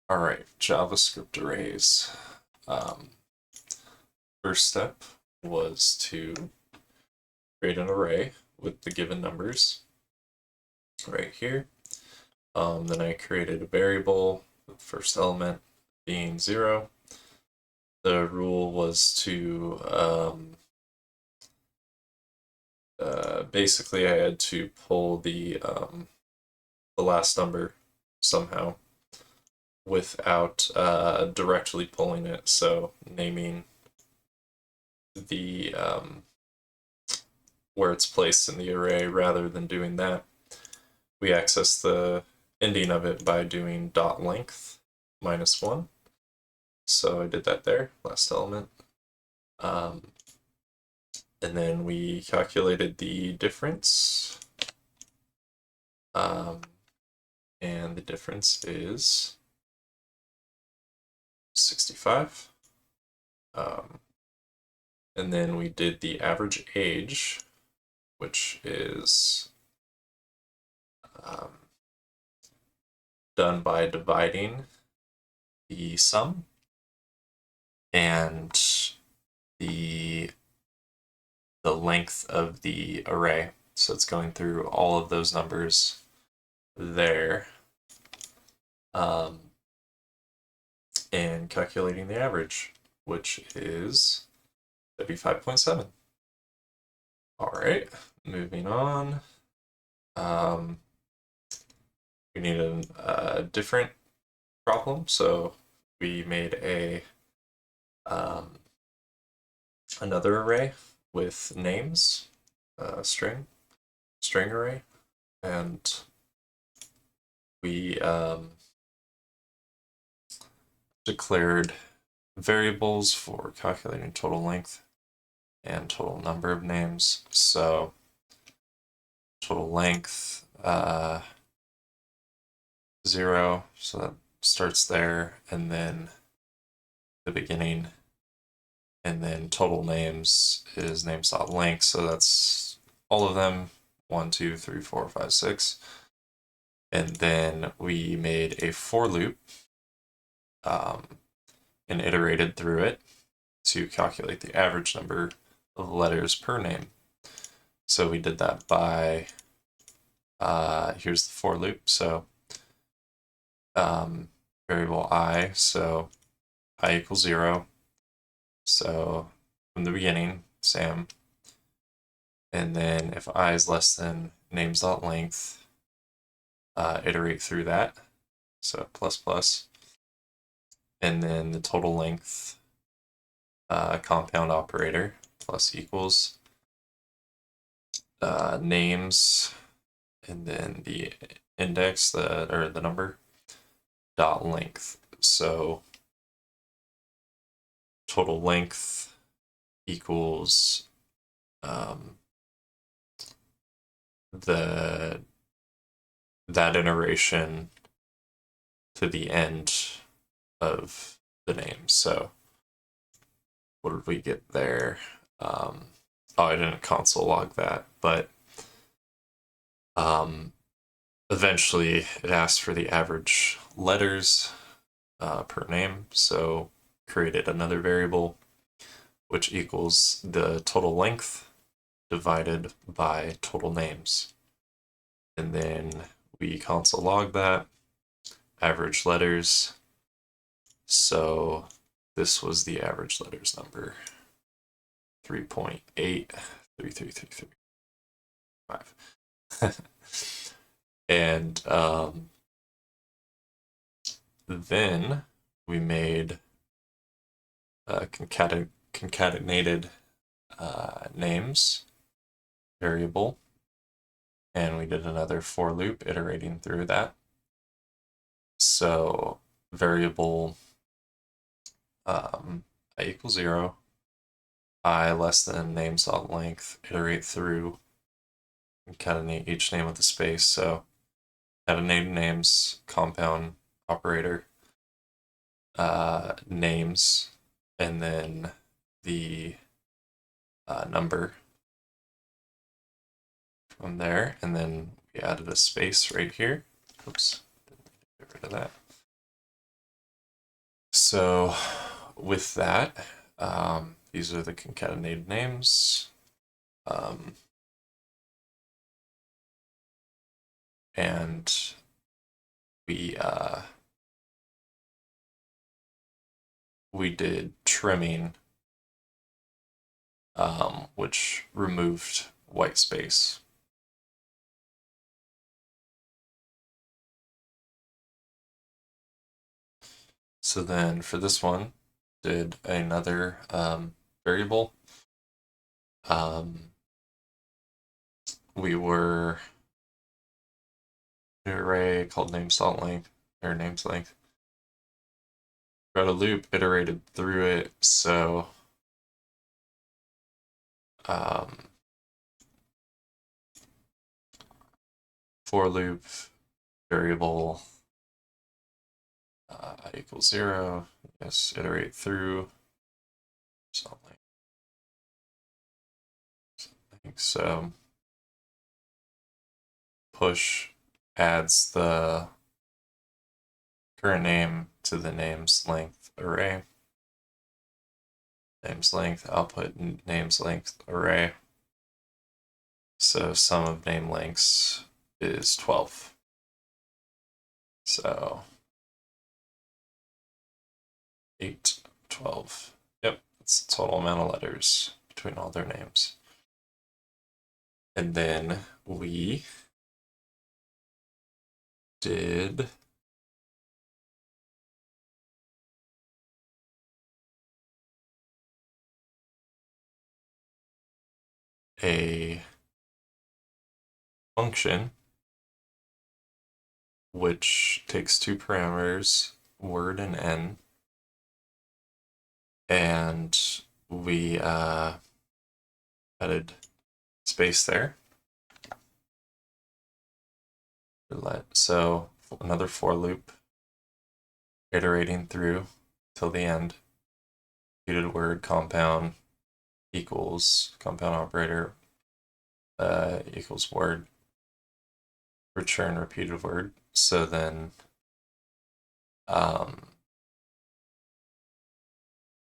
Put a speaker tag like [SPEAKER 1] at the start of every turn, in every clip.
[SPEAKER 1] All right, JavaScript arrays. Um, First step was to create an array with the given numbers right here. Then I created a variable, the first element being 0. The rule was to basically I had to pull the last number somehow without directly pulling it. So naming the where it's placed in the array rather than doing that. We access the ending of it by doing dot length -1. So I did that there, last element. And then we calculated the difference. And the difference is 65. And then we did the average age, which is done by dividing the sum and the length of the array. So it's going through all of those numbers there and calculating the average, which is 35.7. All right, moving on. We need a different problem, so we made another array with names, string array, and we declared variables for calculating total length and total number of names. So total length 0, so that starts there, and then the beginning, and then total names is names.length, so that's all of them, 1, 2, 3, 4, 5, 6. And then we made a for loop and iterated through it to calculate the average number of letters per name. So we did that by, here's the for loop, so variable I, so I equals 0. So from the beginning, Sam. And then if I is less than names.length, iterate through that. So plus. And then the total length compound operator plus equals names, and then the index, or the number, dot length. So total length equals that iteration to the end of the name. So what did we get there? Oh, I didn't console log that, but eventually it asked for the average letters per name. So created another variable, which equals the total length divided by total names. And then we console log that, average letters. So this was the average letters number, 3.83333. And then we made concatenated names variable, and we did another for loop iterating through that. So variable I equals 0, I less than names.length, iterate through, concatenate each name with a space. So concatenate names, compound operator, names, and then the number from there, and then we added a space right here. Oops, get rid of that. So with that, these are the concatenated names. And we did trimming, which removed white space. So then for this one, did another variable. We were new array called names length or names length. Wrote a loop, iterated through it. So for loop variable equals 0. Yes, iterate through something. So push adds the current name to the names length array. Names length output names length array. So sum of name lengths is 12. So 8, 12. Yep, that's the total amount of letters between all their names. And then we did a function which takes two parameters, word and n, and we added space there. So another for loop, iterating through till the end. Repeated word compound equals compound operator equals word. Return repeated word. So then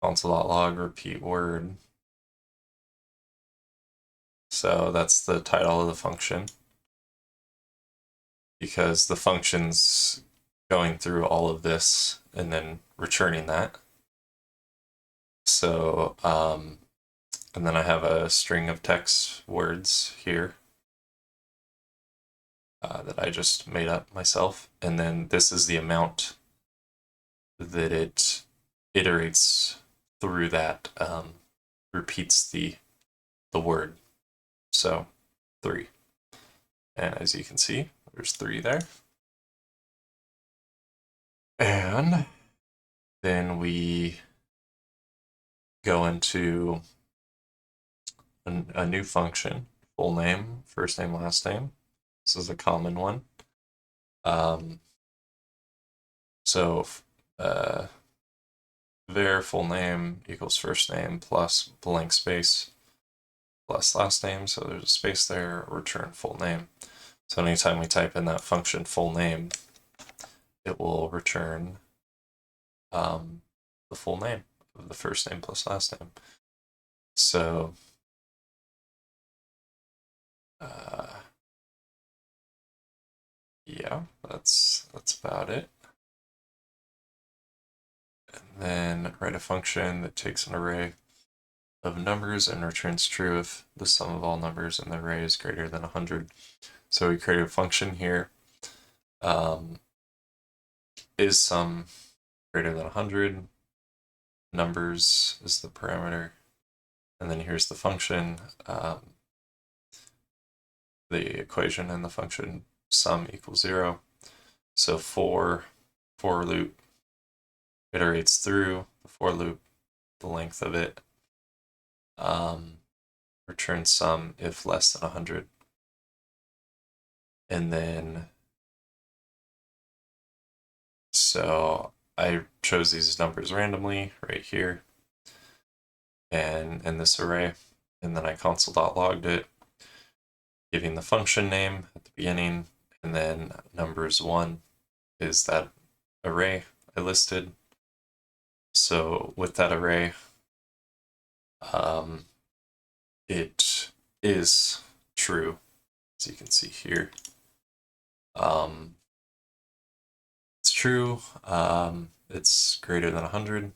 [SPEAKER 1] console.log repeat word. So that's the title of the function, because the function's going through all of this and then returning that. So, and then I have a string of text words here that I just made up myself. And then this is the amount that it iterates through that, repeats the word. So 3. And as you can see, there's 3 there. And then we go into a new function, full name, first name, last name. This is a common one. So var full name equals first name plus blank space plus last name. So there's a space there, return full name. So anytime we type in that function full name, it will return the full name of the first name plus last name. So yeah, that's about it. And then write a function that takes an array of numbers and returns true if the sum of all numbers in the array is greater than 100. So we create a function here. Is sum greater than 100? Numbers is the parameter. And then here's the function. The equation and the function sum equals 0. So for loop iterates through the for loop, the length of it, returns sum if less than 100. And then, so I chose these numbers randomly right here and in this array, and then I console.logged it, giving the function name at the beginning, and then numbers 1 is that array I listed, So with that array, it is true, as you can see here. It's true. It's greater than 100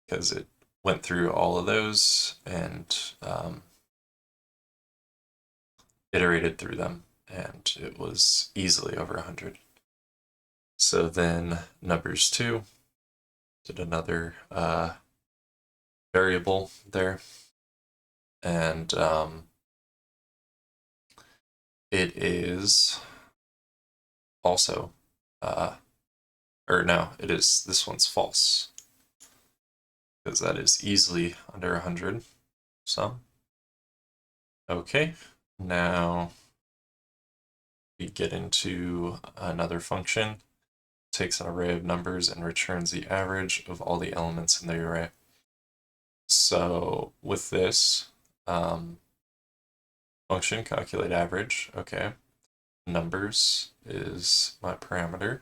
[SPEAKER 1] because it went through all of those and iterated through them, and it was easily over 100. So then numbers 2 did another variable there, and it is also, or no, it is, this one's false, because that is easily under 100 sum. Okay, now we get into another function. Takes an array of numbers and returns the average of all the elements in the array. So with this function, calculate average, okay. Numbers is my parameter.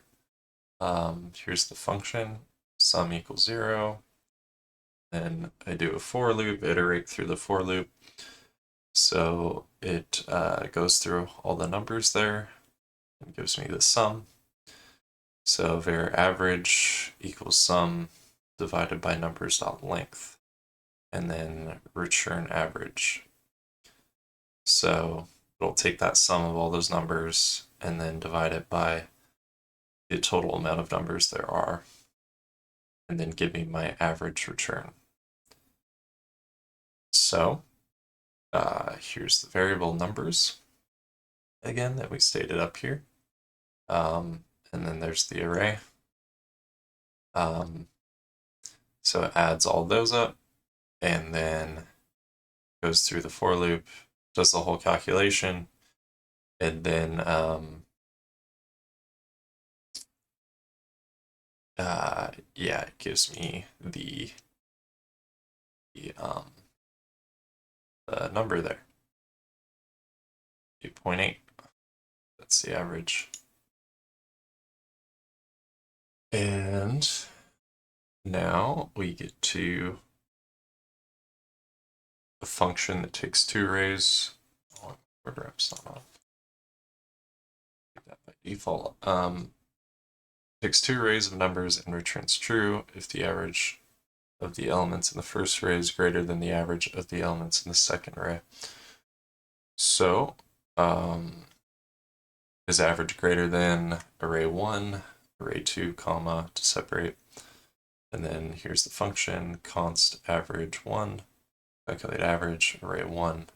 [SPEAKER 1] Here's the function, sum equals 0. Then I do a for loop, iterate through the for loop. So it goes through all the numbers there and gives me the sum. So var average equals sum divided by numbers.length, and then return average. So it'll take that sum of all those numbers and then divide it by the total amount of numbers there are, and then give me my average return. So here's the variable numbers, again, that we stated up here. And then there's the array. So it adds all those up and then goes through the for loop, does the whole calculation, and then yeah, it gives me the number there, 8.8. That's the average. And now we get to a function that takes 2 arrays. Oh, order app's not on. Keep that by default. Takes 2 arrays of numbers and returns true if the average of the elements in the first array is greater than the average of the elements in the second array. So, is average greater than array 1, array 2, comma, to separate. And then here's the function, const average 1, calculate average, array 1,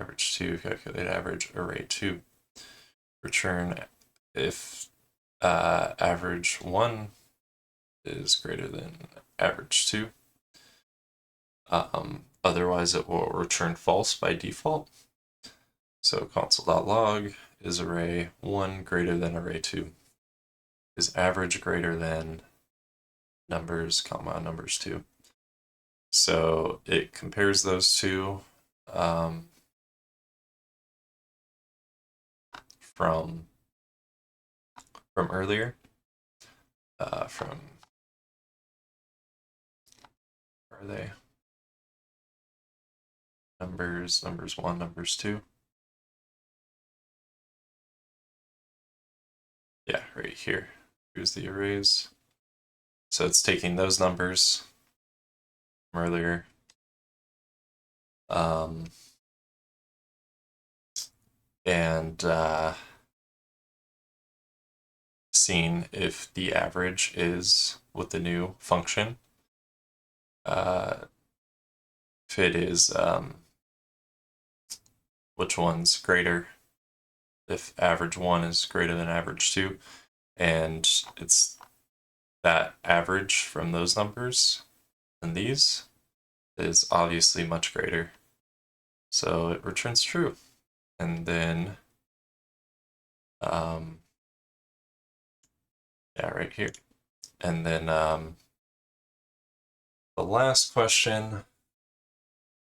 [SPEAKER 1] average 2, calculate average, array 2. Return if average 1 is greater than average 2. Otherwise, it will return false by default. So console.log is array 1 greater than array 2. Is average greater than numbers, comma, numbers 2. So it compares those two from earlier, from, where are they? Numbers 1, numbers 2. Yeah, right here. Here's the arrays. So it's taking those numbers from earlier, and seeing if the average is with the new function. If it is, which one's greater, if average 1 is greater than average 2, and it's that average from those numbers and these is obviously much greater. So it returns true. And then, yeah, right here. And then the last question,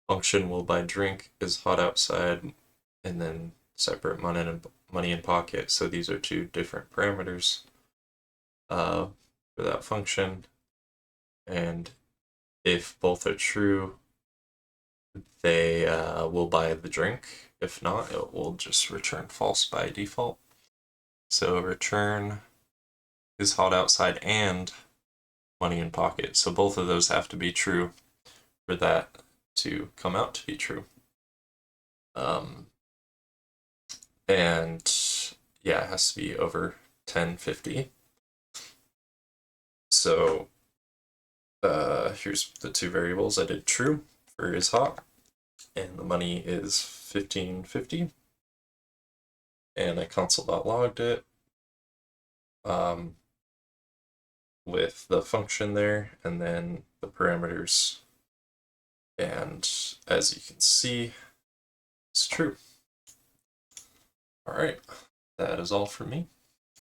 [SPEAKER 1] function will buy drink is hot outside, and then separate money in pocket. So these are 2 different parameters for that function. and if both are true, they will buy the drink. If not, it will just return false by default. So return is hot outside and money in pocket. So both of those have to be true for that to come out to be true. And yeah, it has to be over 1050. So here's the two variables. I did true for is hot, and the money is 1550. And I console.logged it with the function there, and then the parameters. And as you can see, it's true. All right, that is all for me.